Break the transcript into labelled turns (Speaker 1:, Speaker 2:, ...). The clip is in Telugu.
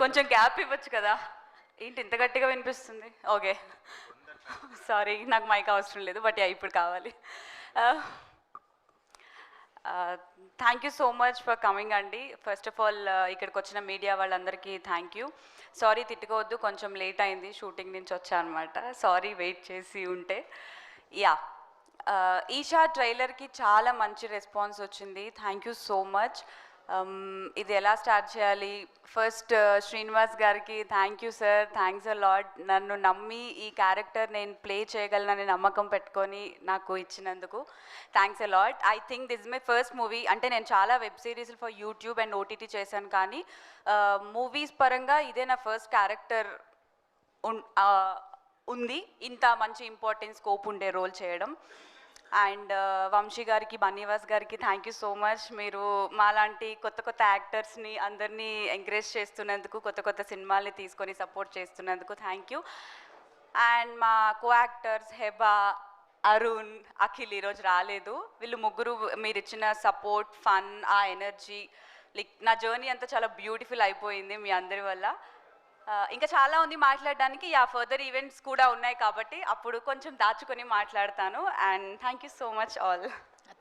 Speaker 1: కొంచెం గ్యాప్ ఇవ్వచ్చు కదా. ఏంటి ఇంత గట్టిగా వినిపిస్తుంది? ఓకే, సారీ, నాకు మైక్ అవసరం లేదు, బట్ ఇప్పుడు కావాలి. Thank you so much for coming అండి. ఫస్ట్ ఆఫ్ ఆల్ ఇక్కడికి వచ్చిన మీడియా వాళ్ళందరికీ థ్యాంక్ యూ. సారీ, తిట్టుకోవద్దు, కొంచెం లేట్ అయింది, షూటింగ్ నుంచి వచ్చా అనమాట. సారీ వెయిట్ చేసి ఉంటే. యా, ఈషా ట్రైలర్కి చాలా మంచి రెస్పాన్స్ వచ్చింది. Thank you so much. ఇది ఎలా స్టార్ట్ చేయాలి? ఫస్ట్ శ్రీనివాస్ గారికి thank you sir, thanks a lot. నన్ను నమ్మి ఈ క్యారెక్టర్ నేను ప్లే చేయగలనని నమ్మకం పెట్టుకొని నాకు ఇచ్చినందుకు thanks a lot. I think this is my first movie. అంటే నేను చాలా వెబ్ సిరీస్లు ఫర్ యూట్యూబ్ అండ్ ఓటీటీ చేశాను, కానీ మూవీస్ పరంగా ఇదే నా ఫస్ట్ క్యారెక్టర్ ఉంది, ఇంత మంచి ఇంపార్టెంట్ స్కోప్ ఉండే రోల్ చేయడం. అండ్ వంశీ గారికి, బన్నీవాస్ గారికి థ్యాంక్ యూ సో మచ్. మీరు మాలాంటి కొత్త కొత్త యాక్టర్స్ని అందరినీ ఎంకరేజ్ చేస్తున్నందుకు, కొత్త కొత్త సినిమాల్ని తీసుకొని సపోర్ట్ చేస్తున్నందుకు థ్యాంక్ యూ. అండ్ మా కో యాక్టర్స్ హెబా, అరుణ్, అఖిల్ ఈరోజు రాలేదు. వీళ్ళు ముగ్గురు మీరు ఇచ్చిన సపోర్ట్, ఫన్, ఆ ఎనర్జీ, లైక్ నా జర్నీ అంతా చాలా బ్యూటిఫుల్ అయిపోయింది మీ అందరి వల్ల. ఇంకా చాలా ఉంది మాట్లాడడానికి. ఫర్దర్ ఈవెంట్స్ కూడా ఉన్నాయి కాబట్టి అప్పుడు కొంచెం దాచుకొని మాట్లాడతాను. And thank you so much all.